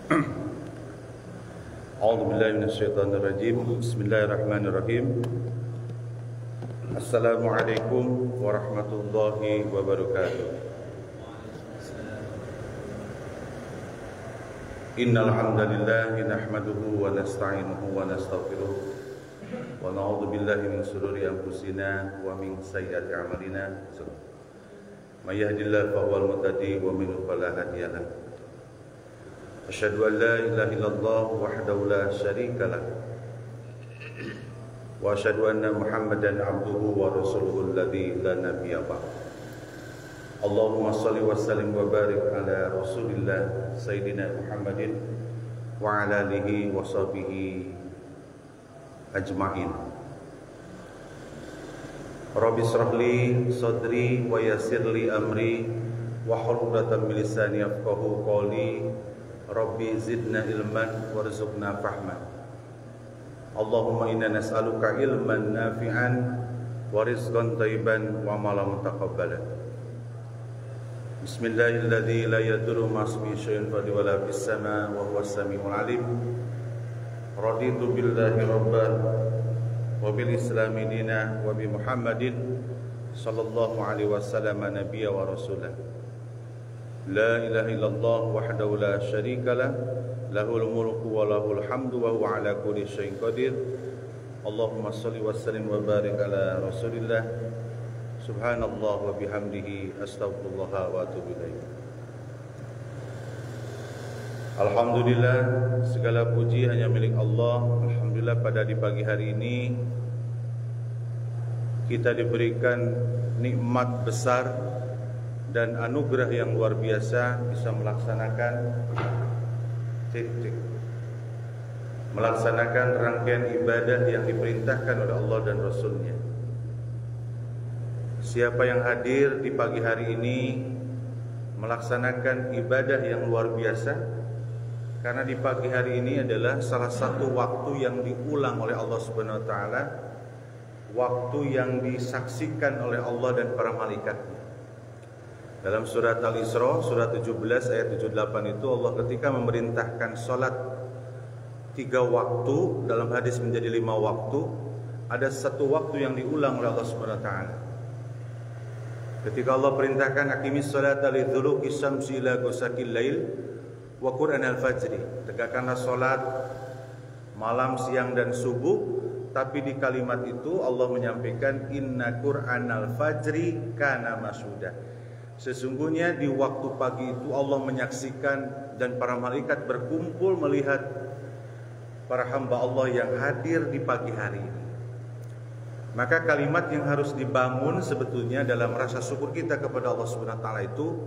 A'udzu billahi minasyaitonir rajim. Bismillahirrahmanirrahim. Assalamualaikum warahmatullahi wabarakatuh. Innal hamdalillah nahmaduhu wa nasta'inuhu wa nastaghfiruh wa na'udzu billahi min shururi anfusina wa min sayyiati a'malina. May yahdihillahu fahuwal muhtadi wa man yudlil fala hadiya lahu. Asyhadu an la ilaha illallah wahdahu la syarika lah wa asyhadu anna Muhammadan abduhu wa rasuluhu alladzi la nabiyya ba'd. Allahumma shalli wa sallim wa barik ala Rasulillah Sayyidina Muhammadin wa ala alihi wa sahbihi ajma'in. Rabbi shrah li sadri wa yassir li amri wa hlul 'uqdatam min lisani yafqahu qawli. Rabbi zidna ilman warzuqna fahman. Allahumma inna nas'aluka ilman nafi'an wa rizqan thayyiban wa amalan mutaqabbalan. Bismillahilladzi la yadurru ma'asmihi syai'un fil ardi wa la fis sama' wa huwas samiul 'alim. Raditu billahi rabban wa bil islami dinan wa bi Muhammadin sallallahu alaihi wasallam nabiyya wa rasulah. La ilaha illallah wahdahu la syarika lah, lahul mulku wa lahul hamdu wa huwa ala kulli syai'in qadir. Allahumma shalli wa sallim wa barik ala Rasulillah. Subhanallah wa bihamdihi astaghfirullah wa atubu ilaih. Alhamdulillah, segala puji hanya milik Allah. Alhamdulillah, pada di pagi hari ini kita diberikan nikmat besar dan anugerah yang luar biasa bisa melaksanakan rangkaian ibadah yang diperintahkan oleh Allah dan Rasulnya. Siapa yang hadir di pagi hari ini melaksanakan ibadah yang luar biasa, karena di pagi hari ini adalah salah satu waktu yang diulang oleh Allah Subhanahu wa taala, waktu yang disaksikan oleh Allah dan para malaikatnya. Dalam surat Al-Isra, surat 17 ayat 78 itu Allah ketika memerintahkan salat 3 waktu, dalam hadis menjadi 5 waktu, ada satu waktu yang diulang oleh Allah Subhanahu wa taala. Ketika Allah perintahkan aqimis sholata liduluki syamsi ila ghasaqil lail wa qur'anal fajri, tegakkanlah salat malam, siang dan subuh. Tapi di kalimat itu Allah menyampaikan inna qur'anal fajri kana mashuda. Sesungguhnya di waktu pagi itu Allah menyaksikan dan para malaikat berkumpul melihat para hamba Allah yang hadir di pagi hari ini. Maka kalimat yang harus dibangun sebetulnya dalam rasa syukur kita kepada Allah Subhanahu wa taala itu,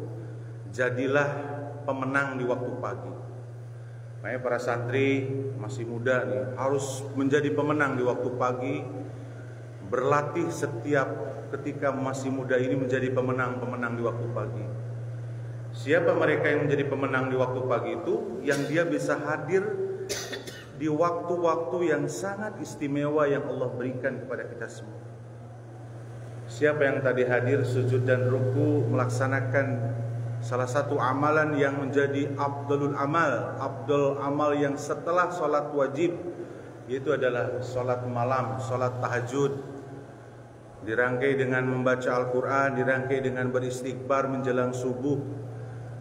jadilah pemenang di waktu pagi. Makanya para santri masih muda nih harus menjadi pemenang di waktu pagi, berlatih setiap ketika masih muda ini menjadi pemenang-pemenang di waktu pagi. Siapa mereka yang menjadi pemenang di waktu pagi itu? Yang dia bisa hadir di waktu-waktu yang sangat istimewa yang Allah berikan kepada kita semua. Siapa yang tadi hadir sujud dan ruku melaksanakan salah satu amalan yang menjadi afdalul amal yang setelah sholat wajib, yaitu adalah sholat malam, sholat tahajud, dirangkai dengan membaca Al-Quran, dirangkai dengan beristighfar menjelang subuh,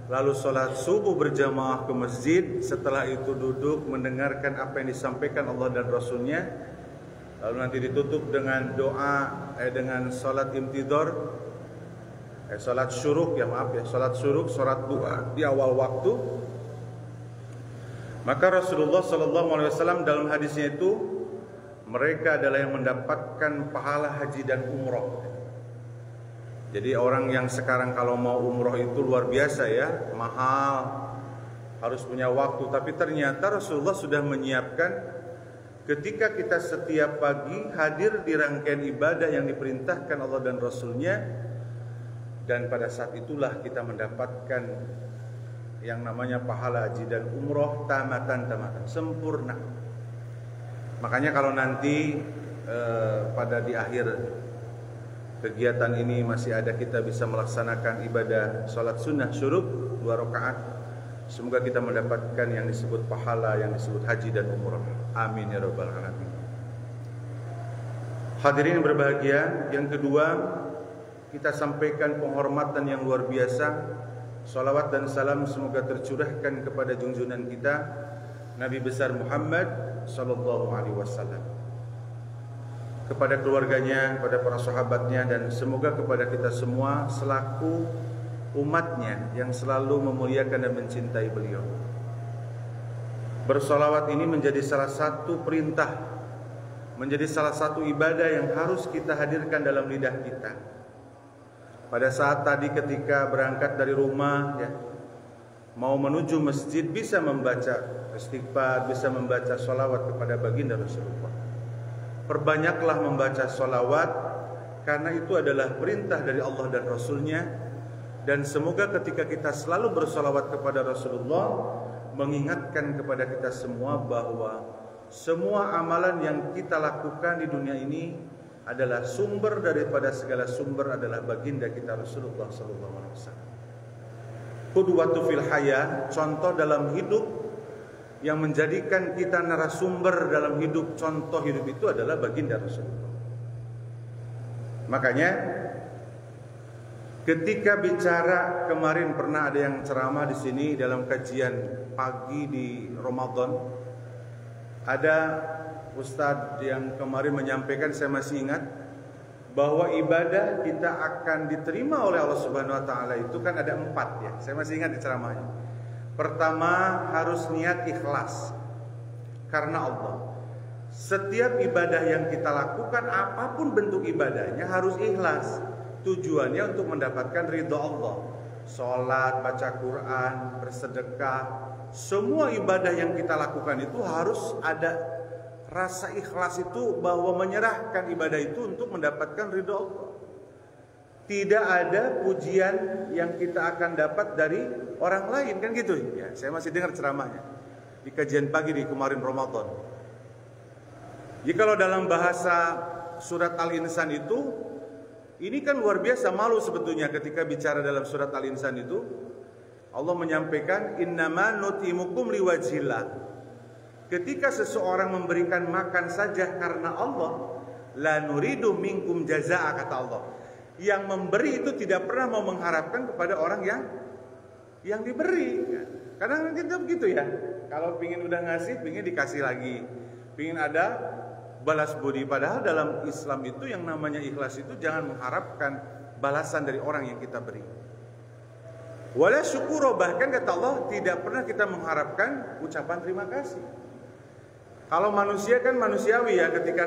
lalu sholat subuh berjamaah ke masjid, setelah itu duduk mendengarkan apa yang disampaikan Allah dan Rasulnya, lalu nanti ditutup dengan doa, dengan sholat imtidhar, sholat syuruk, sholat syuruk, sholat doa di awal waktu. Maka Rasulullah SAW dalam hadisnya itu, mereka adalah yang mendapatkan pahala haji dan umroh. Jadi orang yang sekarang kalau mau umroh itu luar biasa ya, mahal, harus punya waktu. Tapi ternyata Rasulullah sudah menyiapkan ketika kita setiap pagi hadir di rangkaian ibadah yang diperintahkan Allah dan Rasulnya, dan pada saat itulah kita mendapatkan yang namanya pahala haji dan umroh tamatan, sempurna. Makanya kalau nanti pada di akhir kegiatan ini masih ada kita bisa melaksanakan ibadah sholat sunnah syuruk 2 rakaat, Semoga kita mendapatkan yang disebut pahala, yang disebut haji dan umrah. Amin ya rabbal alamin. Hadirin yang berbahagia, yang kedua kita sampaikan penghormatan yang luar biasa. Salawat dan salam semoga tercurahkan kepada junjungan kita Nabi besar Muhammad sallallahu alaihi wasallam, kepada keluarganya, kepada para sahabatnya, dan semoga kepada kita semua selaku umatnya yang selalu memuliakan dan mencintai beliau. Bersolawat ini menjadi salah satu perintah, menjadi salah satu ibadah yang harus kita hadirkan dalam lidah kita. Pada saat tadi ketika berangkat dari rumah, ya, mau menuju masjid, bisa membaca istighfar, bisa membaca solawat kepada baginda Rasulullah. Perbanyaklah membaca solawat, karena itu adalah perintah dari Allah dan Rasulnya. Dan semoga ketika kita selalu bersolawat kepada Rasulullah, mengingatkan kepada kita semua bahwa semua amalan yang kita lakukan di dunia ini adalah sumber daripada segala sumber adalah baginda kita Rasulullah sallallahu alaihi wasallam. Qudwatu fil hayah, contoh dalam hidup yang menjadikan kita narasumber dalam hidup, contoh hidup itu adalah baginda Rasulullah. Makanya ketika bicara kemarin pernah ada yang ceramah di sini dalam kajian pagi di Ramadan. Ada ustadz yang kemarin menyampaikan, saya masih ingat, bahwa ibadah kita akan diterima oleh Allah Subhanahu wa taala itu kan ada 4 ya. Saya masih ingat di ceramahnya. Pertama, harus niat ikhlas karena Allah. Setiap ibadah yang kita lakukan, apapun bentuk ibadahnya, harus ikhlas. Tujuannya untuk mendapatkan ridha Allah. Sholat, baca Quran, bersedekah, semua ibadah yang kita lakukan itu harus ada rasa ikhlas itu, bahwa menyerahkan ibadah itu untuk mendapatkan ridha Allah. Tidak ada pujian yang kita akan dapat dari orang lain, kan gitu ya. Saya masih dengar ceramahnya di kajian pagi di kemarin Ramadan. Jikalau dalam bahasa surat Al-Insan itu, ini kan luar biasa malu sebetulnya ketika bicara dalam surat Al-Insan itu. Allah menyampaikan, innama nutimukum liwajhillah. Ketika seseorang memberikan makan saja karena Allah, la nuridu minkum jazaa, kata Allah. Yang memberi itu tidak pernah mau mengharapkan kepada orang yang diberi. Kadang kita begitu ya. Kalau pingin udah ngasih, pingin dikasih lagi. Pingin ada balas budi. Padahal dalam Islam itu yang namanya ikhlas itu jangan mengharapkan balasan dari orang yang kita beri. Wala syukuro, bahkan kata Allah tidak pernah kita mengharapkan ucapan terima kasih. Kalau manusia kan manusiawi ya, ketika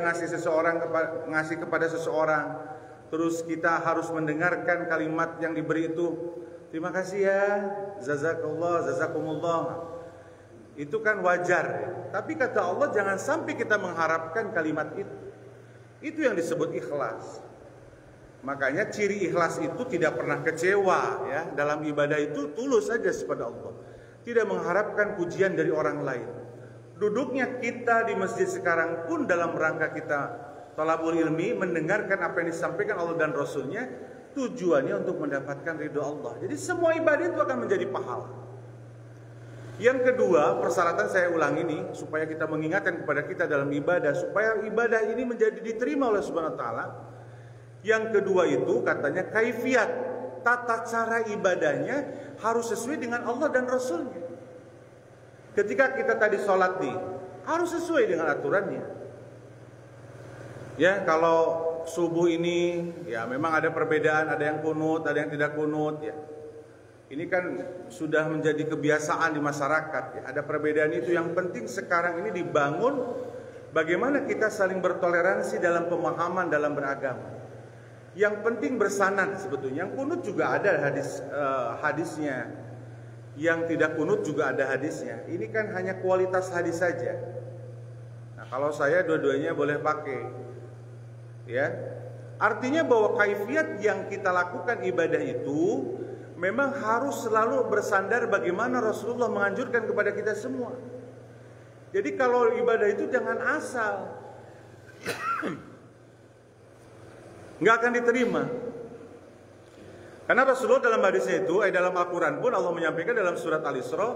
ngasih kepada seseorang, terus kita harus mendengarkan kalimat yang diberi itu, terima kasih ya, jazakallah, jazakumullah. Itu kan wajar ya. Tapi kata Allah jangan sampai kita mengharapkan kalimat itu. Itu yang disebut ikhlas. Makanya ciri ikhlas itu tidak pernah kecewa ya. Dalam ibadah itu tulus saja kepada Allah. Tidak mengharapkan pujian dari orang lain. Duduknya kita di masjid sekarang pun dalam rangka kita thalabul ilmi, mendengarkan apa yang disampaikan Allah dan Rasulnya, tujuannya untuk mendapatkan ridho Allah. Jadi semua ibadah itu akan menjadi pahala. Yang kedua, persyaratan saya ulang ini supaya kita mengingatkan kepada kita dalam ibadah, supaya ibadah ini menjadi diterima oleh Subhanahu wa taala. Yang kedua itu katanya kaifiat, tata cara ibadahnya harus sesuai dengan Allah dan Rasulnya. Ketika kita tadi sholat nih, harus sesuai dengan aturannya. Ya, kalau subuh ini ya memang ada perbedaan, ada yang kunut, ada yang tidak kunut ya. Ini kan sudah menjadi kebiasaan di masyarakat ya. Ada perbedaan itu, yang penting sekarang ini dibangun bagaimana kita saling bertoleransi dalam pemahaman dalam beragama. Yang penting bersanad sebetulnya. Yang kunut juga ada hadisnya. Yang tidak kunut juga ada hadisnya. Ini kan hanya kualitas hadis saja. Nah, kalau saya dua-duanya boleh pakai. Ya. Artinya bahwa kaifiat yang kita lakukan ibadah itu memang harus selalu bersandar bagaimana Rasulullah menganjurkan kepada kita semua. Jadi kalau ibadah itu jangan asal. Nggak akan diterima. Karena Rasulullah dalam hadisnya itu, dalam Al-Quran pun Allah menyampaikan dalam surat Al-Isra,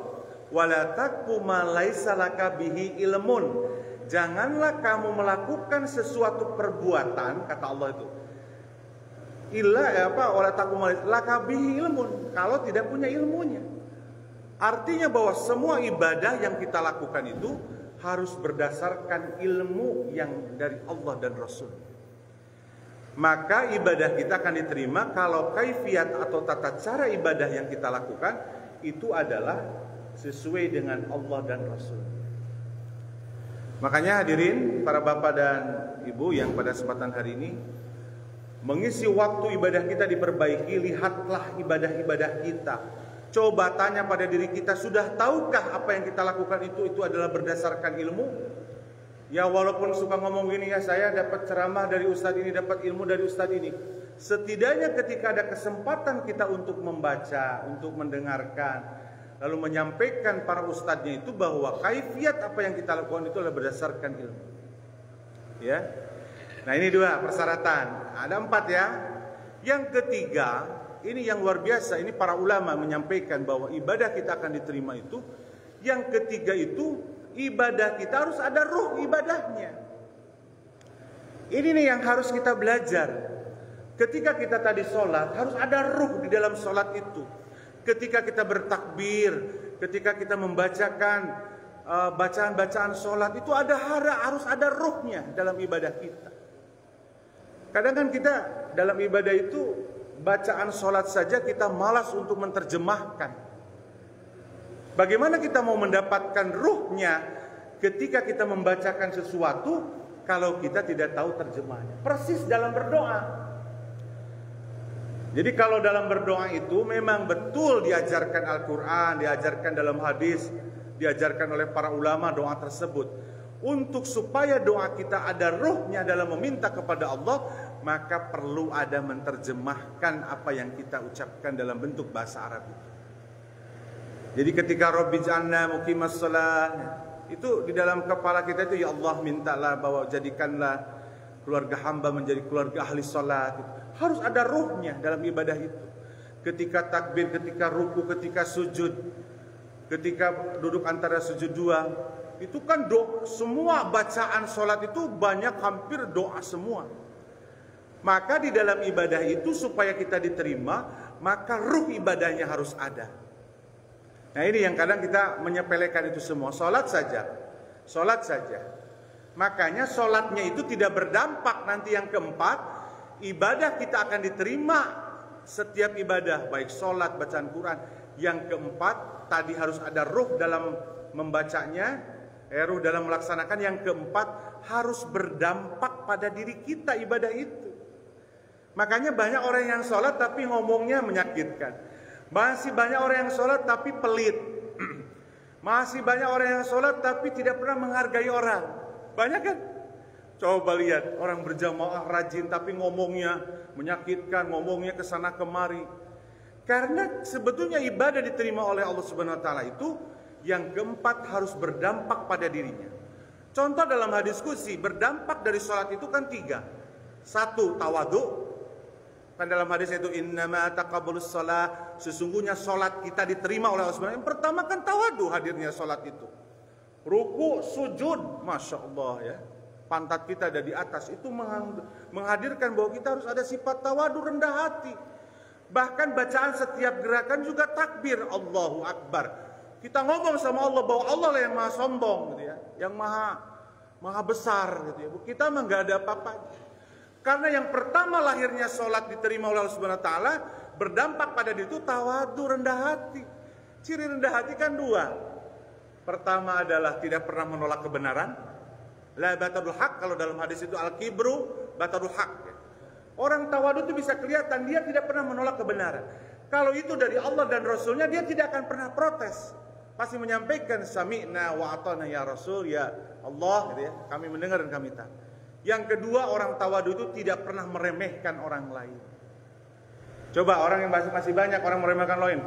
wala taqfu ma laisa laka bihi ilmun. Janganlah kamu melakukan sesuatu perbuatan, kata Allah itu, wala taqfu ma laisa laka bihi ilmun, kalau tidak punya ilmunya. Artinya bahwa semua ibadah yang kita lakukan itu harus berdasarkan ilmu yang dari Allah dan Rasul. Maka ibadah kita akan diterima kalau kaifiat atau tata cara ibadah yang kita lakukan itu adalah sesuai dengan Allah dan Rasul. Makanya hadirin para bapak dan ibu yang pada kesempatan hari ini mengisi waktu ibadah kita diperbaiki, lihatlah ibadah-ibadah kita. Coba tanya pada diri kita, sudah tahukah apa yang kita lakukan itu adalah berdasarkan ilmu? Ya walaupun suka ngomong gini, ya saya dapat ceramah dari ustadz ini, dapat ilmu dari ustadz ini. Setidaknya ketika ada kesempatan kita untuk membaca, untuk mendengarkan, lalu menyampaikan para ustadznya itu bahwa kaifiat apa yang kita lakukan itu adalah berdasarkan ilmu. Ya. Nah ini 2 persyaratan. Ada 4 ya. Yang ketiga, ini yang luar biasa, ini para ulama menyampaikan bahwa ibadah kita akan diterima itu. Yang ketiga itu, ibadah kita harus ada ruh ibadahnya. Ini nih yang harus kita belajar. Ketika kita tadi sholat, harus ada ruh di dalam sholat itu. Ketika kita bertakbir, ketika kita membacakan bacaan-bacaan sholat, itu harus ada ruhnya dalam ibadah kita. Kadang kan kita dalam ibadah itu, bacaan sholat saja kita malas untuk menerjemahkan. Bagaimana kita mau mendapatkan ruhnya ketika kita membacakan sesuatu kalau kita tidak tahu terjemahnya? Persis dalam berdoa. Jadi kalau dalam berdoa itu memang betul diajarkan Al-Quran, diajarkan dalam hadis, diajarkan oleh para ulama doa tersebut. Untuk supaya doa kita ada ruhnya dalam meminta kepada Allah, maka perlu ada menerjemahkan apa yang kita ucapkan dalam bentuk bahasa Arab itu. Jadi ketika Rabbi ja'alna muqimas shalah, itu di dalam kepala kita itu, ya Allah mintalah bahwa jadikanlah keluarga hamba menjadi keluarga ahli salat. Harus ada ruhnya dalam ibadah itu. Ketika takbir, ketika ruku, ketika sujud, ketika duduk antara sujud 2, itu kan doa. Semua bacaan salat itu banyak, hampir doa semua. Maka di dalam ibadah itu supaya kita diterima, maka ruh ibadahnya harus ada. Nah ini yang kadang kita menyepelekan itu semua. Sholat saja. Makanya sholatnya itu tidak berdampak. Nanti yang keempat, ibadah kita akan diterima. Setiap ibadah, baik sholat, bacaan Quran. Yang keempat, tadi harus ada ruh dalam membacanya, ruh dalam melaksanakan. Yang keempat, harus berdampak pada diri kita ibadah itu. Makanya banyak orang yang sholat tapi ngomongnya menyakitkan. Masih banyak orang yang sholat tapi pelit. Masih banyak orang yang sholat tapi tidak pernah menghargai orang. Banyak kan? Coba lihat, orang berjamaah rajin tapi ngomongnya menyakitkan, ngomongnya kesana kemari. Karena sebetulnya ibadah diterima oleh Allah Subhanahu Wa Taala itu yang keempat harus berdampak pada dirinya. Contoh dalam hadis qudsi, berdampak dari sholat itu kan 3. 1, tawadhu. Kan dalam hadis itu, innama taqabbalus shalah, sesungguhnya sholat kita diterima oleh Allah Subhanahu. Yang pertama kan tawadhu hadirnya sholat itu. Ruku, sujud, masya Allah ya. Pantat kita ada di atas, itu menghadirkan bahwa kita harus ada sifat tawadhu, rendah hati. Bahkan bacaan setiap gerakan juga takbir, Allahu Akbar. Kita ngomong sama Allah bahwa Allah lah yang maha sombong gitu ya, yang maha besar gitu ya. Kita mah nggak ada apa-apa. Karena yang pertama lahirnya sholat diterima oleh Allah Subhanahu Wa Taala berdampak pada diri itu tawadhu, rendah hati. Ciri rendah hati kan 2. Pertama adalah tidak pernah menolak kebenaran. La batadul haq, kalau dalam hadis itu al-kibru batadul haq. Orang tawadhu itu bisa kelihatan dia tidak pernah menolak kebenaran. Kalau itu dari Allah dan Rasulnya, dia tidak akan pernah protes. Pasti menyampaikan sami'na wa ata'na ya Rasul, ya Allah gitu ya. Kami mendengar dan kami taat. Yang kedua, orang tawadhu itu tidak pernah meremehkan orang lain. Coba orang yang masih banyak orang meremehkan lain.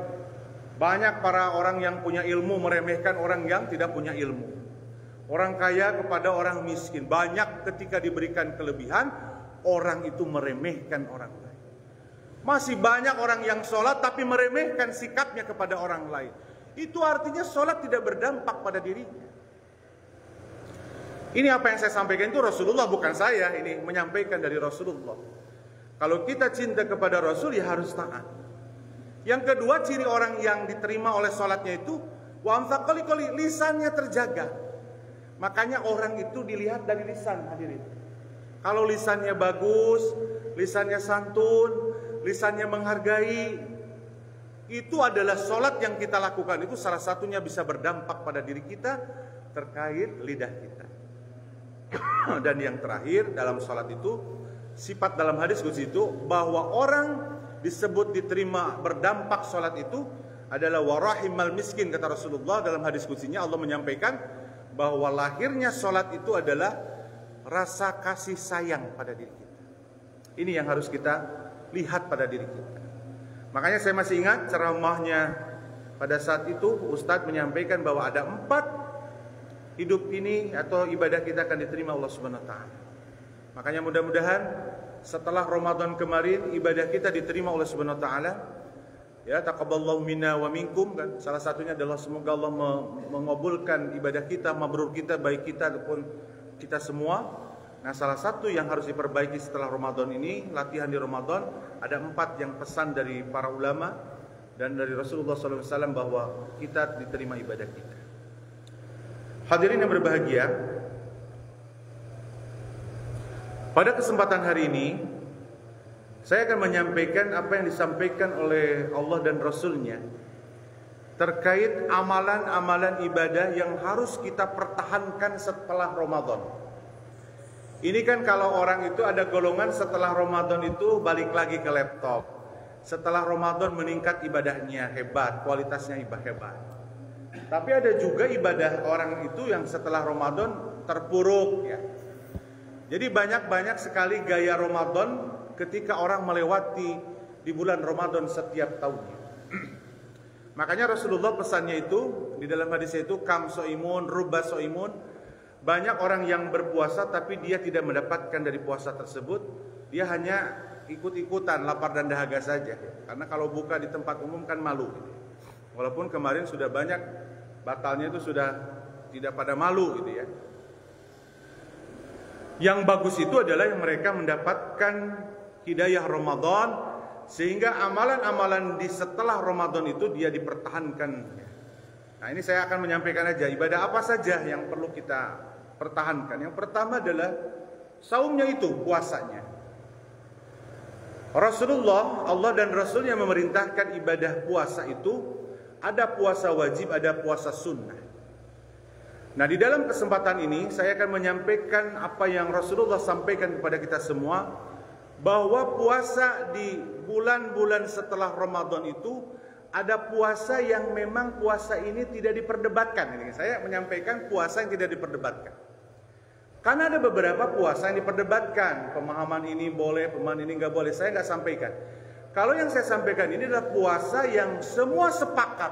Banyak para orang yang punya ilmu meremehkan orang yang tidak punya ilmu. Orang kaya kepada orang miskin. Banyak ketika diberikan kelebihan, orang itu meremehkan orang lain. Masih banyak orang yang sholat tapi meremehkan sikapnya kepada orang lain. Itu artinya sholat tidak berdampak pada dirinya. Ini apa yang saya sampaikan itu Rasulullah, bukan saya. Ini menyampaikan dari Rasulullah. Kalau kita cinta kepada Rasul ya harus taat. Yang kedua, ciri orang yang diterima oleh sholatnya itu wa amsakali lisannya terjaga. Makanya orang itu dilihat dari lisan, hadirin. Kalau lisannya bagus, lisannya santun, lisannya menghargai, itu adalah sholat yang kita lakukan. Itu salah satunya bisa berdampak pada diri kita terkait lidah kita. Dan yang terakhir dalam sholat itu, sifat dalam hadis qudsi itu bahwa orang disebut diterima berdampak sholat itu adalah warahimal miskin, kata Rasulullah dalam hadis qudzinya. Allah menyampaikan bahwa lahirnya sholat itu adalah rasa kasih sayang pada diri kita. Ini yang harus kita lihat pada diri kita. Makanya saya masih ingat ceramahnya pada saat itu Ustadz menyampaikan bahwa ada 4 hidup ini atau ibadah kita akan diterima Allah Subhanahu wa taala. Makanya mudah-mudahan setelah Ramadan kemarin ibadah kita diterima oleh Subhanahu wa taala. Ya, taqabbalallahu minna wa minkum, kan. Salah satunya adalah semoga Allah mengabulkan ibadah kita, mabrur kita, baik kita ataupun kita semua. Nah, salah satu yang harus diperbaiki setelah Ramadan ini, latihan di Ramadan, ada 4 yang pesan dari para ulama dan dari Rasulullah SAW bahwa kita diterima ibadah kita. Hadirin yang berbahagia, pada kesempatan hari ini saya akan menyampaikan apa yang disampaikan oleh Allah dan Rasul-Nya terkait amalan-amalan ibadah yang harus kita pertahankan setelah Ramadan. Ini kan kalau orang itu ada golongan setelah Ramadan itu balik lagi ke laptop. Setelah Ramadan meningkat ibadahnya hebat, kualitasnya hebat. Tapi ada juga ibadah orang itu yang setelah Ramadan terpuruk, ya. Jadi banyak sekali gaya Ramadan ketika orang melewati di bulan Ramadan setiap tahunnya. Makanya Rasulullah pesannya itu di dalam hadisnya itu kam soimun, rubba soimun. Banyak orang yang berpuasa tapi dia tidak mendapatkan dari puasa tersebut. Dia hanya ikut-ikutan lapar dan dahaga saja. Karena kalau buka di tempat umum kan malu. Walaupun kemarin sudah banyak batalnya itu sudah tidak pada malu gitu ya. Yang bagus itu adalah yang mereka mendapatkan hidayah Ramadan sehingga amalan-amalan di setelah Ramadan itu dia dipertahankan. Nah, ini saya akan menyampaikan aja ibadah apa saja yang perlu kita pertahankan. Yang pertama adalah saumnya itu, puasanya. Rasulullah, Allah dan Rasulnya memerintahkan ibadah puasa itu ada puasa wajib, ada puasa sunnah. Nah, di dalam kesempatan ini saya akan menyampaikan apa yang Rasulullah sampaikan kepada kita semua, bahwa puasa di bulan-bulan setelah Ramadan itu ada puasa yang memang puasa ini tidak diperdebatkan. Ini saya menyampaikan puasa yang tidak diperdebatkan. Karena ada beberapa puasa yang diperdebatkan, pemahaman ini boleh, pemahaman ini nggak boleh. Saya nggak sampaikan. Kalau yang saya sampaikan ini adalah puasa yang semua sepakat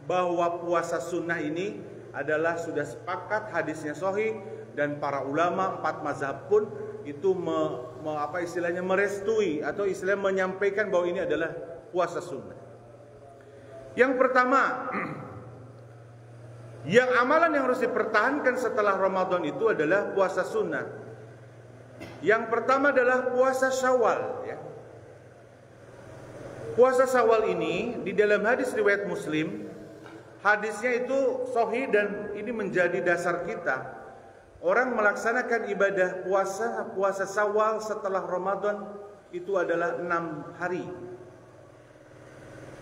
bahwa puasa sunnah ini adalah sudah sepakat, hadisnya sahih, dan para ulama 4 mazhab pun itu merestui atau istilahnya menyampaikan bahwa ini adalah puasa sunnah. Yang pertama, yang amalan yang harus dipertahankan setelah Ramadan itu adalah puasa sunnah. Yang pertama adalah puasa Syawal, ya. Puasa Syawal ini di dalam hadis riwayat Muslim, hadisnya itu sahih dan ini menjadi dasar kita. Orang melaksanakan ibadah puasa Syawal setelah Ramadan itu adalah 6 hari.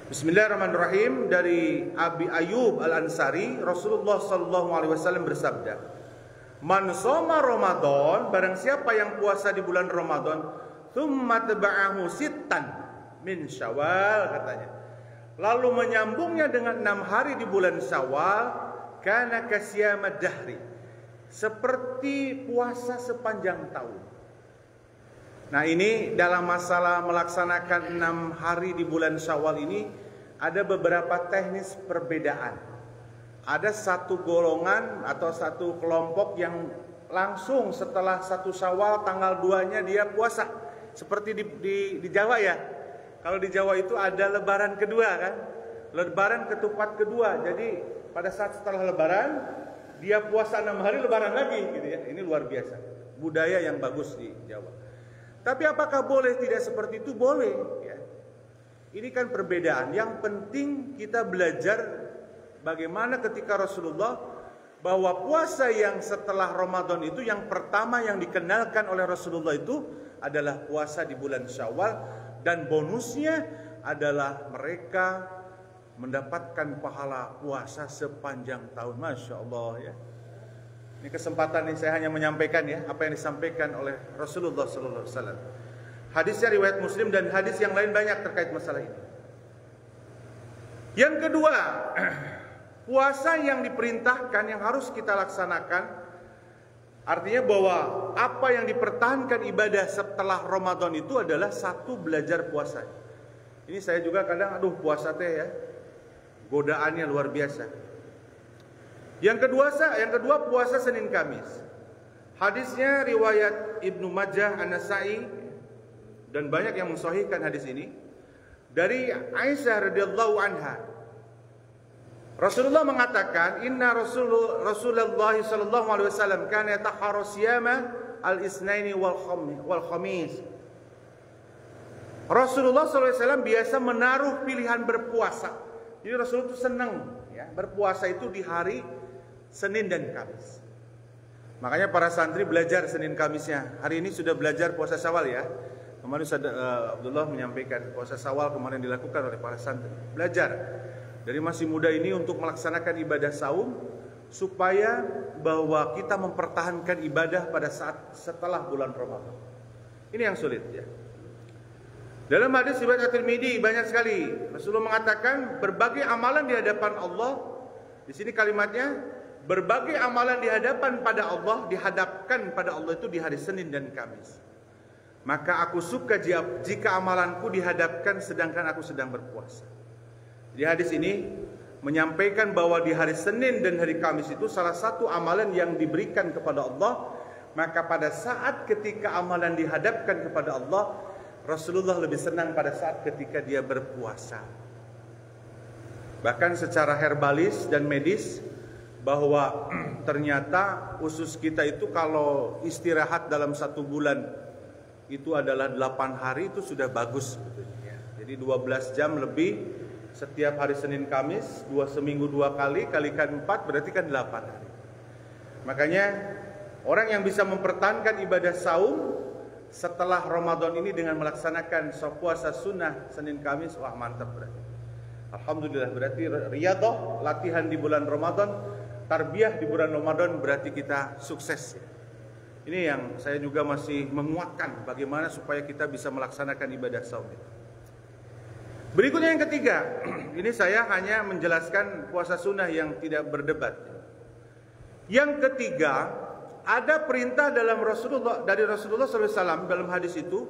Bismillahirrahmanirrahim. Dari Abi Ayyub Al-Ansari, Rasulullah SAW bersabda, "Man shoma Ramadan, barang siapa yang puasa di bulan Ramadan, tsumma taba'ahu sittan min Syawal," katanya, lalu menyambungnya dengan 6 hari di bulan Syawal, kana kasyamad dahri, seperti puasa sepanjang tahun. Nah, ini dalam masalah melaksanakan 6 hari di bulan Syawal ini ada beberapa teknis perbedaan. Ada satu golongan atau satu kelompok yang langsung setelah 1 Syawal tanggal 2-nya dia puasa, seperti di Jawa ya. Kalau di Jawa itu ada lebaran kedua kan, lebaran ketupat kedua. Jadi pada saat setelah lebaran dia puasa 6 hari, lebaran lagi gitu ya. Ini luar biasa, budaya yang bagus di Jawa. Tapi apakah boleh tidak seperti itu? Boleh ya. Ini kan perbedaan. Yang penting kita belajar bagaimana ketika Rasulullah, bahwa puasa yang setelah Ramadan itu yang pertama yang dikenalkan oleh Rasulullah itu adalah puasa di bulan Syawal, dan bonusnya adalah mereka mendapatkan pahala puasa sepanjang tahun. Masya Allah ya. Ini kesempatan ini saya hanya menyampaikan ya apa yang disampaikan oleh Rasulullah SAW. Hadisnya riwayat Muslim dan hadis yang lain banyak terkait masalah ini. Yang kedua, puasa yang diperintahkan yang harus kita laksanakan, artinya bahwa apa yang dipertahankan ibadah setelah Ramadan itu adalah satu, belajar puasa. Ini saya juga kadang puasa teh ya, godaannya luar biasa. Yang kedua puasa Senin Kamis. Hadisnya riwayat Ibnu Majah, An-Nasa'i dan banyak yang mensahihkan hadis ini dari Aisyah radhiyallahu anha. Rasulullah mengatakan, inna Rasulullah sallallahu alaihi wasallam kana yataharra siyama al-itsnaini wal khamis. Rasulullah sallallahu alaihi wasallam biasa menaruh pilihan berpuasa. Jadi Rasulullah itu senang ya, berpuasa itu di hari Senin dan Kamis. Makanya para santri belajar Senin Kamisnya. Hari ini sudah belajar puasa Syawal ya. Kemarin Abdullah menyampaikan puasa Syawal kemarin dilakukan oleh para santri. Belajar dari masih muda ini untuk melaksanakan ibadah saum, supaya bahwa kita mempertahankan ibadah pada saat setelah bulan Ramadan. Ini yang sulit ya. Dalam hadis riwayat At-Tirmidzi banyak sekali Rasulullah mengatakan berbagai amalan di hadapan Allah. Di sini kalimatnya berbagai amalan di hadapan pada Allah, dihadapkan pada Allah itu di hari Senin dan Kamis. Maka aku suka jika amalanku dihadapkan sedangkan aku sedang berpuasa. Di hadis ini menyampaikan bahwa di hari Senin dan hari Kamis itu salah satu amalan yang diberikan kepada Allah. Maka pada saat ketika amalan dihadapkan kepada Allah, Rasulullah lebih senang pada saat ketika dia berpuasa. Bahkan secara herbalis dan medis, bahwa ternyata usus kita itu kalau istirahat dalam 1 bulan itu adalah 8 hari, itu sudah bagus sebetulnya. Jadi 12 jam lebih setiap hari Senin Kamis, seminggu 2 kali, kalikan 4 berarti kan 8 hari. Makanya orang yang bisa mempertahankan ibadah saum setelah Ramadan ini dengan melaksanakan puasa sunnah Senin Kamis, wah mantap berarti. Alhamdulillah, berarti riyadhah, latihan di bulan Ramadan, tarbiyah di bulan Ramadan, berarti kita sukses. Ini yang saya juga masih menguatkan bagaimana supaya kita bisa melaksanakan ibadah saum itu. Berikutnya yang ketiga, ini saya hanya menjelaskan puasa sunnah yang tidak berdebat. Yang ketiga, ada perintah dari Rasulullah SAW dalam hadis itu,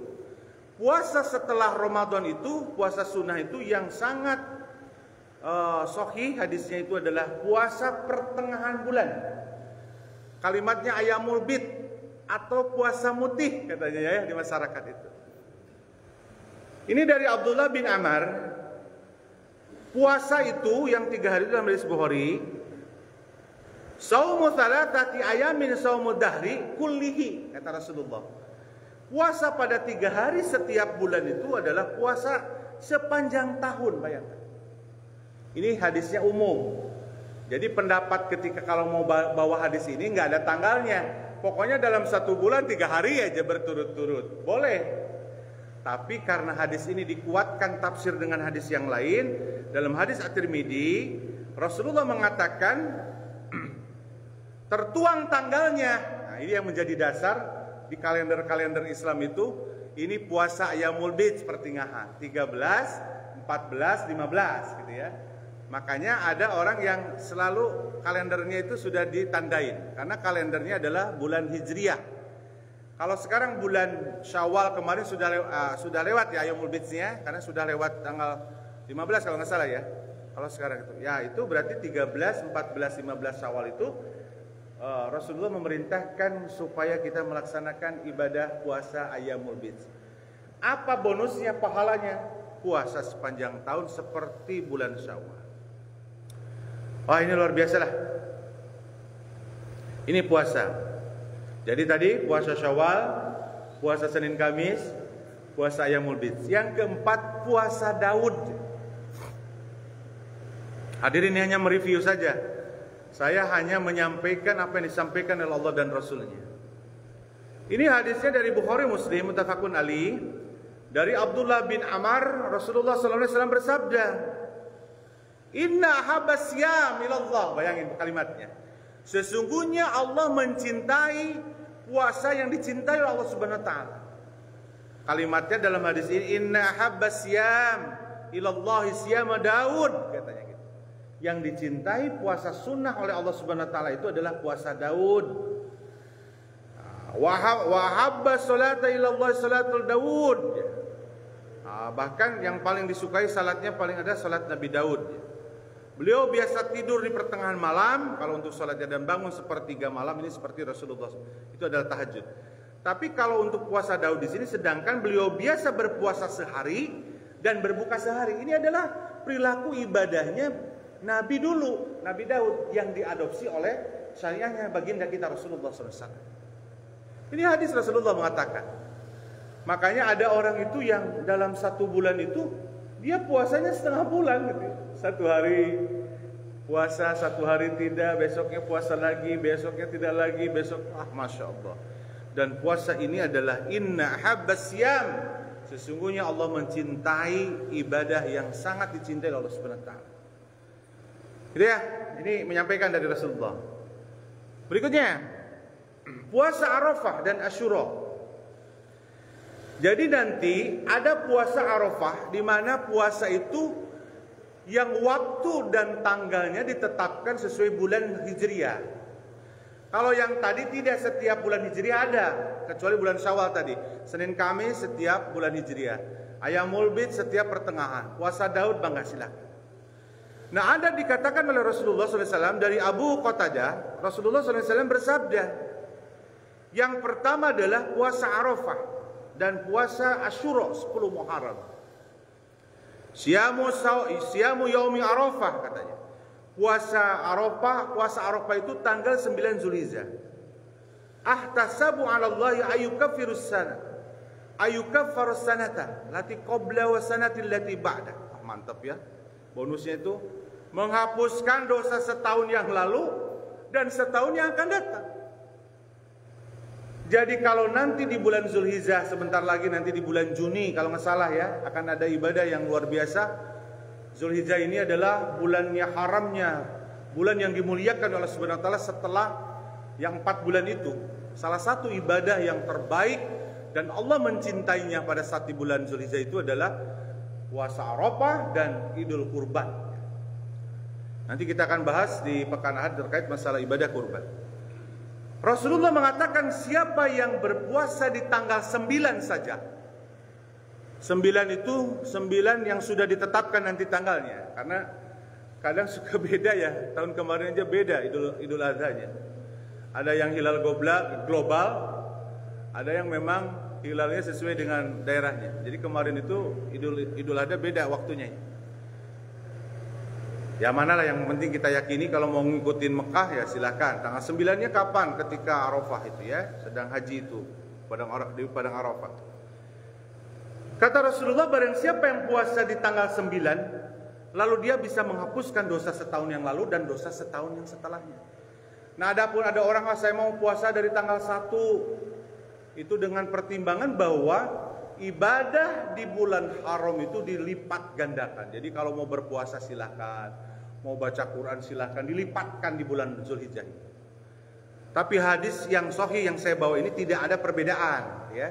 puasa setelah Ramadan itu, puasa sunnah itu yang sangat sahih hadisnya itu adalah puasa pertengahan bulan. Kalimatnya ayamul bid atau puasa mutih katanya ya di masyarakat itu. Ini dari Abdullah bin Amr. Puasa itu yang 3 hari dalam hadis Bukhari, saumu thalathati ayamin saumu dahri kullihi, kata Rasulullah. Puasa pada 3 hari setiap bulan itu adalah puasa sepanjang tahun, bayangkan. Ini hadisnya umum. Jadi pendapat ketika kalau mau bawa hadis ini nggak ada tanggalnya. Pokoknya dalam 1 bulan 3 hari aja berturut-turut. Boleh. Tapi karena hadis ini dikuatkan tafsir dengan hadis yang lain, dalam hadis At-Tirmidzi Rasulullah mengatakan tertuang tanggalnya. Nah, ini yang menjadi dasar di kalender-kalender Islam itu. Ini puasa Ayyamul Bid pertengahan 13, 14, 15 gitu ya. Makanya ada orang yang selalu kalendernya itu sudah ditandain karena kalendernya adalah bulan Hijriah. Kalau sekarang bulan Syawal kemarin sudah lewat ya Ayyamul Bidnya, karena sudah lewat tanggal 15 kalau nggak salah ya. Kalau sekarang itu, ya itu berarti 13, 14, 15 Syawal itu Rasulullah memerintahkan supaya kita melaksanakan ibadah puasa Ayyamul Bid. Apa bonusnya, pahalanya? puasa sepanjang tahun seperti bulan Syawal. Wah, ini luar biasa lah. Ini puasa. Jadi tadi puasa Syawal, puasa Senin Kamis, puasa Ayyamul Bid. Yang keempat puasa Daud. Hadirin hanya mereview saja. Saya hanya menyampaikan apa yang disampaikan oleh Allah dan Rasulnya. Ini hadisnya dari Bukhari Muslim, muttafaqun alaih. Dari Abdullah bin Amr, Rasulullah SAW bersabda, Inna habas siyam ilallah. Bayangin kalimatnya. Sesungguhnya Allah mencintai puasa yang dicintai oleh Allah Subhanahu wa taala. Kalimatnya dalam hadis ini, Inna habas siyam ilallah siyam Daud, katanya gitu. Yang dicintai puasa sunnah oleh Allah Subhanahu wa taala itu adalah puasa Daud. Wa habba salata ilallah salatul Daud. Bahkan yang paling disukai salatnya paling ada salat Nabi Daud. Beliau biasa tidur di pertengahan malam. Kalau untuk salatnya dan bangun sepertiga malam, ini seperti Rasulullah. Itu adalah tahajud. Tapi kalau untuk puasa Daud di sini, sedangkan beliau biasa berpuasa sehari dan berbuka sehari. Ini adalah perilaku ibadahnya Nabi dulu, Nabi Daud, yang diadopsi oleh syariahnya baginda kita Rasulullah SAW. Ini hadis Rasulullah mengatakan. Makanya ada orang itu yang dalam satu bulan itu dia puasanya setengah bulan gitu. Satu hari puasa, satu hari tidak, besoknya puasa lagi, besoknya tidak lagi, besok Masya Allah. Dan puasa ini adalah inna habbas siyam. Sesungguhnya Allah mencintai ibadah yang sangat dicintai oleh Allah Subhanahu wa taala. Gitu ya, ini menyampaikan dari Rasulullah. Berikutnya, puasa Arafah dan Asyura. Jadi nanti ada puasa Arafah di mana puasa itu yang waktu dan tanggalnya ditetapkan sesuai bulan Hijriah. Kalau yang tadi tidak setiap bulan Hijriah ada, kecuali bulan Syawal tadi. Senin Kamis setiap bulan Hijriah. Ayyamul Bid setiap pertengahan. Puasa Daud bangga silakan. Nah, ada dikatakan oleh Rasulullah SAW dari Abu Qatadah, Rasulullah SAW bersabda, yang pertama adalah puasa Arafah dan puasa Asyura 10 Muharram. Siyamu yaumi Arafah katanya. Puasa Arafah itu tanggal 9 Zulhijjah. Ahtasabu 'ala Allah ayyukaffirus sana. Ayyukaffarus sanata lati qabla wa sanati allati ba'da. Mantap ya. Bonusnya itu menghapuskan dosa setahun yang lalu dan setahun yang akan datang. Jadi kalau nanti di bulan Zulhijjah, sebentar lagi nanti di bulan Juni kalau nggak salah ya, akan ada ibadah yang luar biasa. Zulhijjah ini adalah bulannya haramnya, bulan yang dimuliakan oleh Allah Subhanahu wa taala setelah yang 4 bulan itu. Salah satu ibadah yang terbaik dan Allah mencintainya pada saat di bulan Zulhijjah itu adalah puasa Arafah dan Idul Kurban. Nanti kita akan bahas di pekan Ahad terkait masalah ibadah kurban. Rasulullah mengatakan siapa yang berpuasa di tanggal 9 saja. 9 itu 9 yang sudah ditetapkan nanti tanggalnya. Karena kadang suka beda ya. Tahun kemarin aja beda Idul Adha-nya. Ada yang hilal global, ada yang memang hilalnya sesuai dengan daerahnya. Jadi kemarin itu Idul Adha beda waktunya. Ya manalah yang penting kita yakini. Kalau mau ngikutin Mekah ya silakan. Tanggal 9-nya kapan? Ketika Arafah itu ya, sedang haji itu di padang Arafah. Kata Rasulullah, barang siapa yang puasa di tanggal 9, lalu dia bisa menghapuskan dosa setahun yang lalu dan dosa setahun yang setelahnya. Nah, adapun ada orang saya mau puasa dari tanggal 1, itu dengan pertimbangan bahwa ibadah di bulan haram itu dilipat gandakan. Jadi kalau mau berpuasa silakan, mau baca Quran silakan, dilipatkan di bulan Zulhijjah. Tapi hadis yang sahih yang saya bawa ini tidak ada perbedaan ya.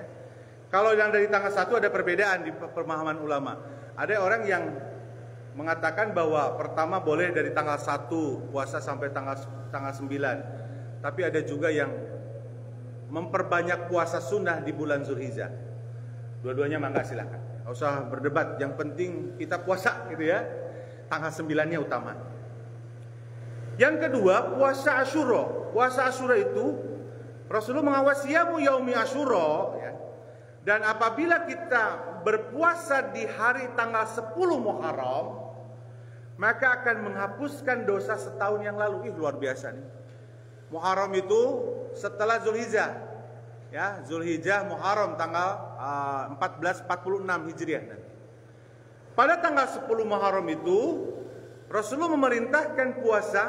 Kalau yang dari tanggal 1 ada perbedaan di pemahaman ulama. Ada orang yang mengatakan bahwa pertama boleh dari tanggal 1 puasa sampai tanggal 9. Tapi ada juga yang memperbanyak puasa sunnah di bulan Zulhijjah. Dua-duanya mangga silakan. Enggak usah berdebat, yang penting kita puasa gitu ya. Tanggal 9-nya utama. Yang kedua, puasa Asyura. Puasa Asyura itu Rasulullah mengawasiyamu yaumi Asyura ya. Dan apabila kita berpuasa di hari tanggal 10 Muharram, maka akan menghapuskan dosa setahun yang lalu. Luar biasa nih. Muharram itu setelah Zulhijjah. Ya, Zulhijjah, Muharram tanggal 1446 Hijriah nanti. Pada tanggal 10 Muharram itu Rasulullah memerintahkan puasa,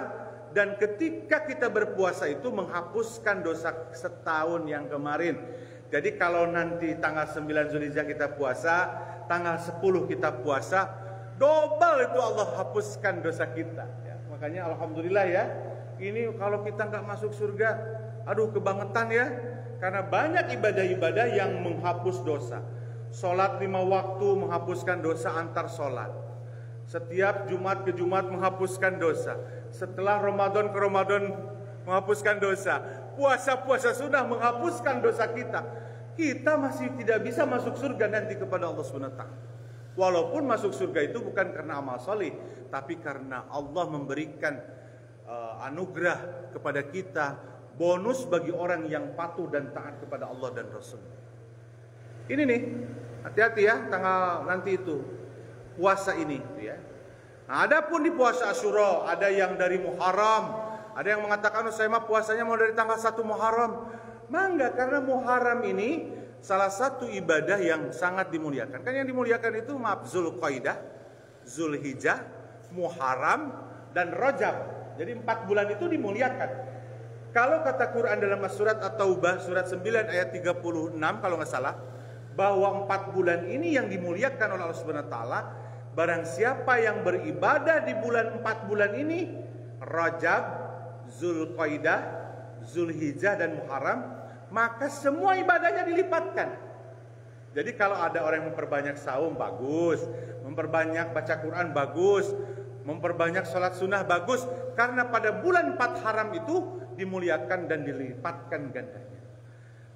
dan ketika kita berpuasa itu menghapuskan dosa setahun yang kemarin. Jadi kalau nanti tanggal 9 Zulhijjah kita puasa, tanggal 10 kita puasa, double itu Allah hapuskan dosa kita. Ya, makanya alhamdulillah ya. Ini kalau kita nggak masuk surga, aduh kebangetan ya. Karena banyak ibadah-ibadah yang menghapus dosa. Sholat 5 waktu menghapuskan dosa antar sholat. Setiap Jumat ke Jumat menghapuskan dosa. Setelah Ramadan ke Ramadan menghapuskan dosa. Puasa-puasa sunnah menghapuskan dosa kita. Kita masih tidak bisa masuk surga nanti kepada Allah SWT. Walaupun masuk surga itu bukan karena amal soleh, tapi karena Allah memberikan anugerah kepada kita, bonus bagi orang yang patuh dan taat kepada Allah dan Rasul. Ini nih, hati-hati ya tanggal nanti itu puasa ini, ya. Nah, adapun di puasa Asyura, ada yang dari Muharram, ada yang mengatakan saya mah puasanya mau dari tanggal 1 Muharram. Mangga, karena Muharram ini salah satu ibadah yang sangat dimuliakan. Kan yang dimuliakan itu Zulqaidah, Zulhijjah, Muharram, dan Rajab. Jadi 4 bulan itu dimuliakan. Kalau kata Quran dalam surat At-Taubah surat 9 ayat 36 kalau nggak salah, bahwa 4 bulan ini yang dimuliakan oleh Allah Subhanahu wa taala, barang siapa yang beribadah di bulan 4 bulan ini, Rajab, Zulqaidah, Zulhijjah dan Muharram, maka semua ibadahnya dilipatkan. Jadi kalau ada orang yang memperbanyak saum, bagus. Memperbanyak baca Quran, bagus. Memperbanyak sholat sunnah, bagus. Karena pada bulan 4 haram itu dimuliakan dan dilipatkan gandanya.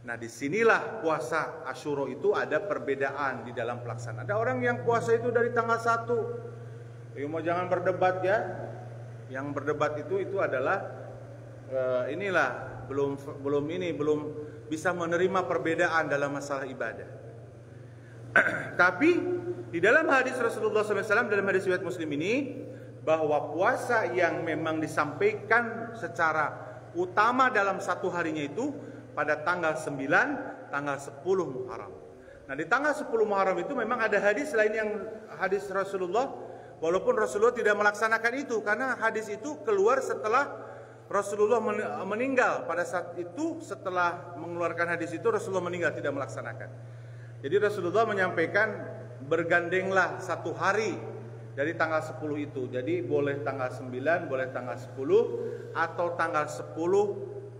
Nah, disinilah puasa Asyura itu ada perbedaan di dalam pelaksanaan. Ada orang yang puasa itu dari tanggal 1. Mau jangan berdebat ya. Yang berdebat itu adalah belum bisa menerima perbedaan dalam masalah ibadah. Tapi di dalam hadis Rasulullah SAW, dalam hadis riwayat Muslim ini, bahwa puasa yang memang disampaikan secara utama dalam satu harinya itu pada tanggal 9, tanggal 10 Muharram. Nah, di tanggal 10 Muharram itu memang ada hadis lain yang hadis Rasulullah, walaupun Rasulullah tidak melaksanakan itu, karena hadis itu keluar setelah Rasulullah meninggal. Pada saat itu setelah mengeluarkan hadis itu Rasulullah meninggal, tidak melaksanakan. Jadi Rasulullah menyampaikan bergandenglah satu hari dari tanggal 10 itu. Jadi boleh tanggal 9, boleh tanggal 10, atau tanggal 10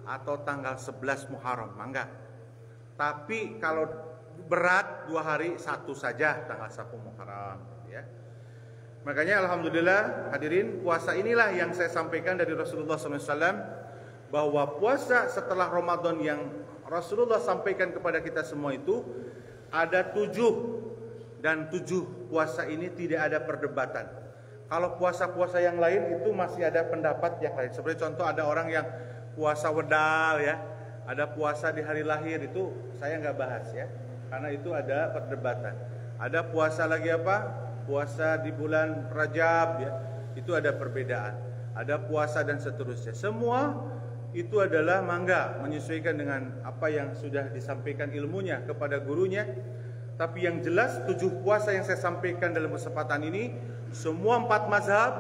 atau tanggal 11 Muharram, mangga. Tapi kalau berat 2 hari, satu saja tanggal 1 Muharram, ya. Makanya alhamdulillah hadirin, puasa inilah yang saya sampaikan dari Rasulullah SAW, bahwa puasa setelah Ramadan yang Rasulullah sampaikan kepada kita semua itu ada 7, dan 7 puasa ini tidak ada perdebatan. Kalau puasa-puasa yang lain itu masih ada pendapat yang lain. Seperti contoh ada orang yang puasa wedal ya, ada puasa di hari lahir, itu saya nggak bahas ya, karena itu ada perdebatan. Ada puasa lagi apa? Puasa di bulan Rajab ya, itu ada perbedaan. Ada puasa dan seterusnya. Semua itu adalah mangga menyesuaikan dengan apa yang sudah disampaikan ilmunya kepada gurunya. Tapi yang jelas 7 puasa yang saya sampaikan dalam kesempatan ini, semua 4 mazhab,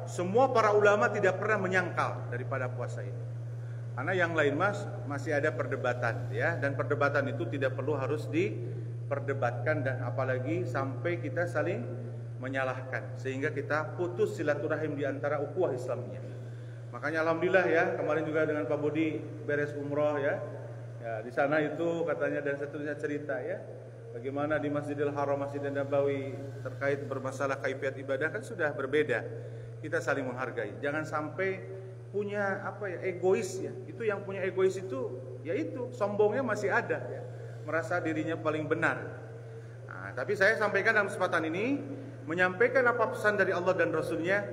semua para ulama tidak pernah menyangkal daripada puasa ini. Karena yang lain masih ada perdebatan ya, dan perdebatan itu tidak perlu harus diperdebatkan, dan apalagi sampai kita saling menyalahkan sehingga kita putus silaturahim di antara ukhuwah Islamnya. Makanya alhamdulillah ya, kemarin juga dengan Pak Budi beres umroh ya. Ya, di sana itu katanya dan seterusnya cerita ya, bagaimana di Masjidil Haram, Masjidil Nabawi terkait bermasalah kaifiat ibadah kan sudah berbeda. Kita saling menghargai. Jangan sampai punya egois ya. Itu yang punya egois itu yaitu sombongnya masih ada ya. Merasa dirinya paling benar. Nah, tapi saya sampaikan dalam kesempatan ini, menyampaikan apa pesan dari Allah dan Rasulnya,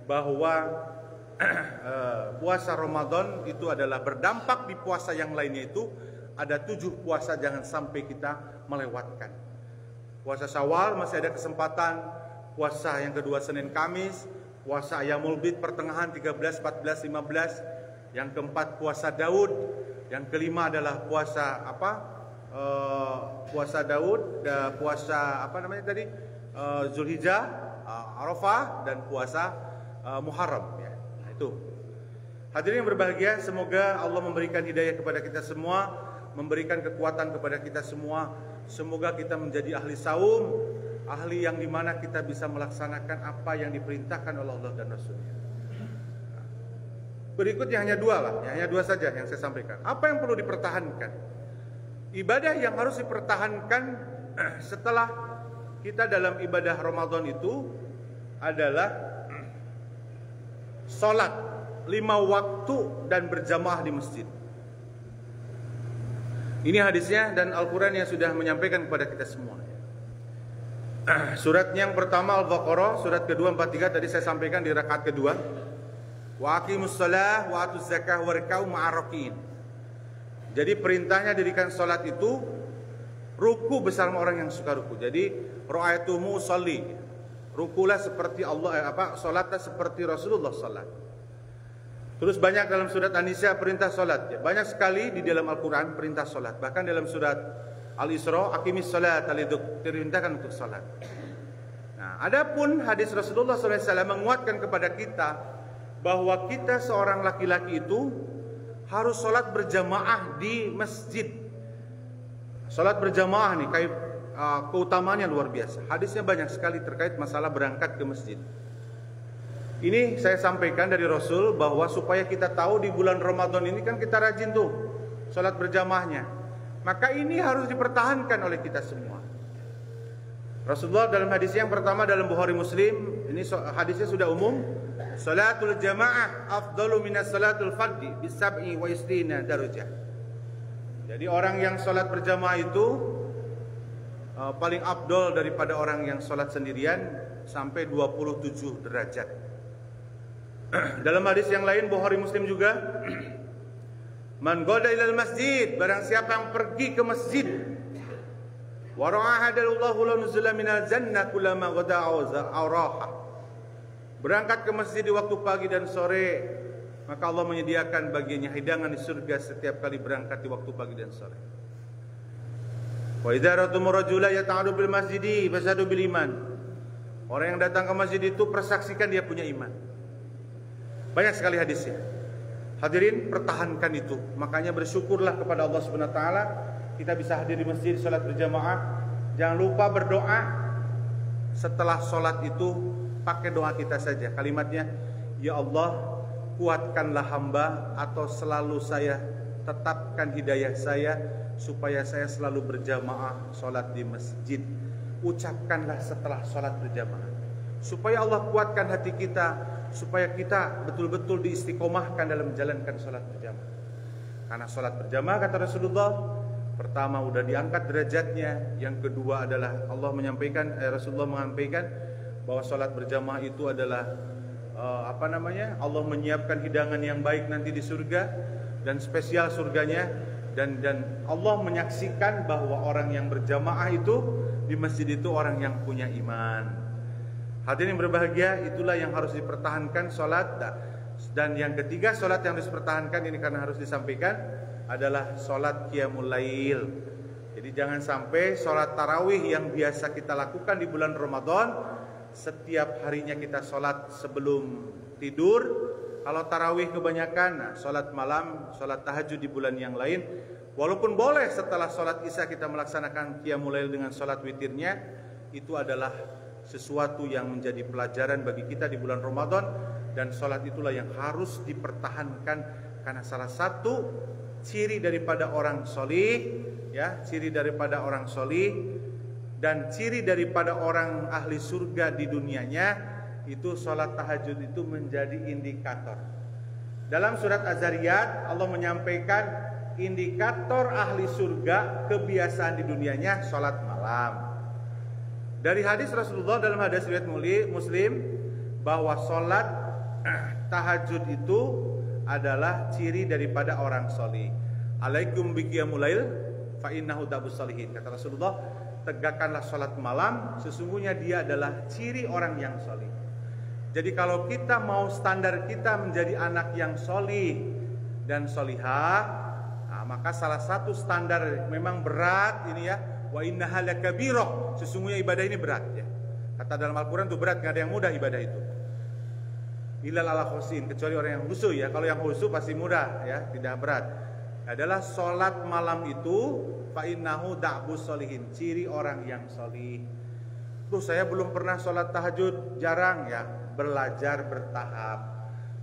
bahwa puasa Ramadan itu adalah berdampak di puasa yang lainnya itu. Ada 7 puasa, jangan sampai kita melewatkan. Puasa Syawal masih ada kesempatan. Puasa yang kedua Senin Kamis, puasa Ayyamul Bid pertengahan 13, 14, 15. Yang keempat puasa Daud. Yang kelima adalah puasa puasa Daud, puasa Zulhijjah, Arafah, dan puasa Muharram ya. Nah, itu. Hadirin yang berbahagia, semoga Allah memberikan hidayah kepada kita semua, memberikan kekuatan kepada kita semua. Semoga kita menjadi ahli saum, ahli yang dimana kita bisa melaksanakan apa yang diperintahkan oleh Allah dan Rasulnya. Berikutnya hanya dua saja yang saya sampaikan. Apa yang perlu dipertahankan? Ibadah yang harus dipertahankan setelah kita dalam ibadah Ramadan itu adalah sholat 5 waktu dan berjamaah di masjid. Ini hadisnya dan Al-Quran yang sudah menyampaikan kepada kita semua. Surat yang pertama Al-Baqarah, surat kedua 43 tadi saya sampaikan di rakaat kedua. Wa aqimus shalah wa atuz zakah warka'u ma'arrakin. Jadi perintahnya dirikan salat itu ruku bersama orang yang suka ruku. Jadi ra'aitumu sholli. Rukulah seperti Allah salatlah seperti Rasulullah salat. Terus banyak dalam surat An-Nisa perintah salat ya. Banyak sekali di dalam Al-Qur'an perintah salat. Bahkan dalam surat Al-Isra aqimis shalah diperintahkan untuk salat. Nah, adapun hadis Rasulullah SAW menguatkan kepada kita bahwa kita seorang laki-laki itu harus sholat berjamaah di masjid. Sholat berjamaah nih keutamaannya luar biasa. Hadisnya banyak sekali terkait masalah berangkat ke masjid. Ini saya sampaikan dari Rasul bahwa supaya kita tahu di bulan Ramadan ini kan kita rajin tuh sholat berjamaahnya. Maka ini harus dipertahankan oleh kita semua. Rasulullah dalam hadis yang pertama dalam Bukhari Muslim, ini hadisnya sudah umum. Salatul jamaah afdalu minas salatul fardhi bisab'i wa isrina darajah. Jadi orang yang salat berjamaah itu paling afdal daripada orang yang salat sendirian sampai 27 derajat. Dalam hadis yang lain Bukhari Muslim juga, man qada ilal masjid, barang siapa yang pergi ke masjid, wa ra'ahadallahu la nuzula minal jannah kullama ghada awraha. Berangkat ke masjid di waktu pagi dan sore, maka Allah menyediakan baginya hidangan di surga setiap kali berangkat di waktu pagi dan sore. Wa idza ra'aytum rajula yata'adu bil masjidi fasadu bil iman. Orang yang datang ke masjid itu persaksikan dia punya iman. Banyak sekali hadisnya. Hadirin, pertahankan itu. Makanya bersyukurlah kepada Allah Subhanahu wa taala kita bisa hadir di masjid salat berjamaah. Jangan lupa berdoa setelah salat itu. Pakai doa kita saja. Kalimatnya, ya Allah, kuatkanlah hamba atau selalu saya tetapkan hidayah saya supaya saya selalu berjamaah sholat di masjid. Ucapkanlah setelah sholat berjamaah supaya Allah kuatkan hati kita, supaya kita betul-betul diistiqomahkan dalam menjalankan sholat berjamaah. Karena sholat berjamaah kata Rasulullah, pertama udah diangkat derajatnya, yang kedua adalah Rasulullah menyampaikan bahwa sholat berjamaah itu adalah Allah menyiapkan hidangan yang baik nanti di surga dan spesial surganya, dan Allah menyaksikan bahwa orang yang berjamaah itu di masjid itu orang yang punya iman. Hadirin yang berbahagia, itulah yang harus dipertahankan sholat. Dan yang ketiga sholat yang harus dipertahankan ini karena harus disampaikan adalah sholat qiyamul lail. Jadi jangan sampai sholat tarawih yang biasa kita lakukan di bulan Ramadan, setiap harinya kita sholat sebelum tidur. Kalau tarawih kebanyakan, sholat malam, sholat tahajud di bulan yang lain. Walaupun boleh setelah sholat isya kita melaksanakan qiyamul lail dengan sholat witirnya, itu adalah sesuatu yang menjadi pelajaran bagi kita di bulan Ramadan. Dan sholat itulah yang harus dipertahankan, karena salah satu ciri daripada orang solih, ya, ciri daripada orang solih dan ciri daripada orang ahli surga di dunianya itu sholat tahajud itu menjadi indikator. Dalam surat Az-Zariyat Allah menyampaikan indikator ahli surga kebiasaan di dunianya sholat malam. Dari hadis Rasulullah dalam hadis riwayat Muslim bahwa sholat tahajud itu adalah ciri daripada orang solih. Alaikum biqiyamul lail fa innahu dabus solihin. Kata Rasulullah, tegakkanlah sholat malam, sesungguhnya dia adalah ciri orang yang solih. Jadi kalau kita mau standar kita menjadi anak yang solih dan solihah, nah, maka salah satu standar memang berat ini ya, wa innaha lakabirah, sesungguhnya ibadah ini berat ya. Kata dalam Al-Quran itu berat, gak ada yang mudah ibadah itu. Ilal ala khusin, kecuali orang yang khusyuk ya. Kalau yang khusyuk pasti mudah ya, tidak berat. Adalah sholat malam itu fa innahu da'bus solihin, ciri orang yang solih. Tuh saya belum pernah sholat tahajud, jarang ya, belajar bertahap.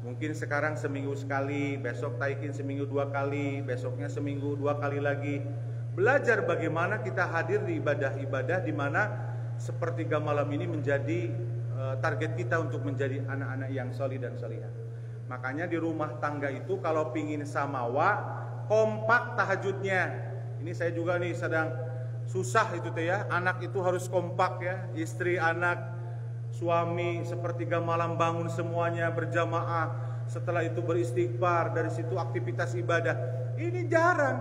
Mungkin sekarang seminggu sekali, besok taikin seminggu 2 kali, besoknya seminggu 2 kali lagi. Belajar bagaimana kita hadir di ibadah-ibadah di mana sepertiga malam ini menjadi target kita untuk menjadi anak-anak yang solih dan solihah. Makanya di rumah tangga itu kalau pingin samawa, kompak tahajudnya. Ini saya juga nih sedang susah itu teh ya. Anak itu harus kompak ya, istri, anak, suami sepertiga malam bangun semuanya berjamaah. Setelah itu beristighfar, dari situ aktivitas ibadah. Ini jarang.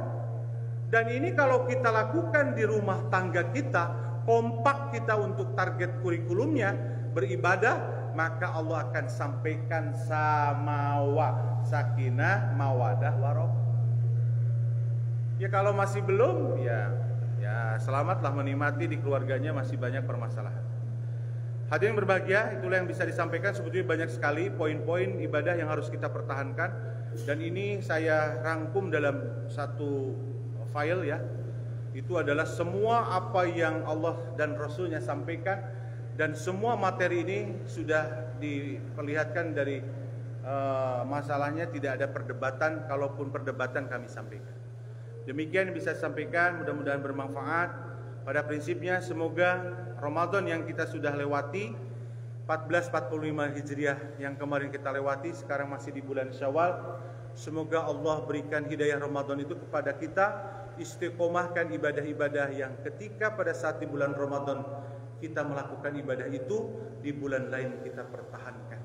Dan ini kalau kita lakukan di rumah tangga kita, kompak kita untuk target kurikulumnya beribadah, maka Allah akan sampaikan samawa, sakinah, mawadah, warohmah. Ya kalau masih belum, ya selamatlah menikmati di keluarganya masih banyak permasalahan. Hadirin berbahagia, itulah yang bisa disampaikan. Sebetulnya banyak sekali poin-poin ibadah yang harus kita pertahankan, dan ini saya rangkum dalam satu file ya. Itu adalah semua apa yang Allah dan Rasulnya sampaikan, dan semua materi ini sudah diperlihatkan dari masalahnya tidak ada perdebatan. Kalaupun perdebatan kami sampaikan. Demikian bisa sampaikan, mudah-mudahan bermanfaat. Pada prinsipnya semoga Ramadan yang kita sudah lewati 1445 Hijriah yang kemarin kita lewati, sekarang masih di bulan Syawal, semoga Allah berikan hidayah Ramadan itu kepada kita, istiqomahkan ibadah-ibadah yang ketika pada saat di bulan Ramadan kita melakukan ibadah itu, di bulan lain kita pertahankan,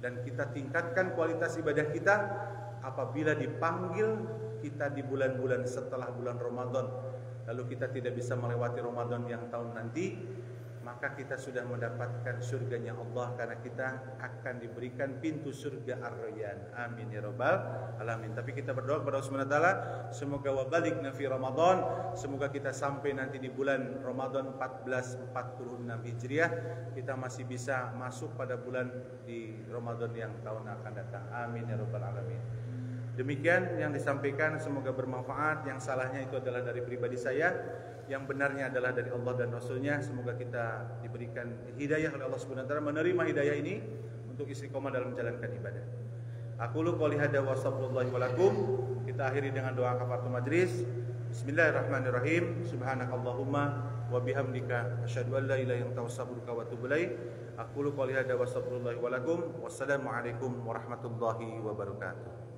dan kita tingkatkan kualitas ibadah kita apabila dipanggil kita di bulan-bulan setelah bulan Ramadan, lalu kita tidak bisa melewati Ramadan yang tahun nanti, maka kita sudah mendapatkan surganya Allah, karena kita akan diberikan pintu surga Ar-Rayyan. Amin ya rabbal alamin. Tapi kita berdoa kepada Allah Subhanahu wa taala, semoga wabalikna fi Ramadan, semoga kita sampai nanti di bulan Ramadan 1446 Hijriah kita masih bisa masuk pada bulan di Ramadan yang tahun akan datang. Amin ya rabbal alamin. Demikian yang disampaikan, semoga bermanfaat. Yang salahnya itu adalah dari pribadi saya, yang benarnya adalah dari Allah dan Rasulnya. Semoga kita diberikan hidayah oleh Allah Subhanahu wa taala, menerima hidayah ini untuk istiqomah dalam menjalankan ibadah. Aqulu qouli hadza wa astaghfirullahi wa lakum. Kita akhiri dengan doa kafaratul majlis. Bismillahirrahmanirrahim. Subhanakallahumma wa bihamdika asyhadu an la ilaha illa anta astaghfiruka wa atubu ilaik. Aqulu qouli hadza wa astaghfirullahi wa lakum. Wassalamu alaikum warahmatullahi wabarakatuh.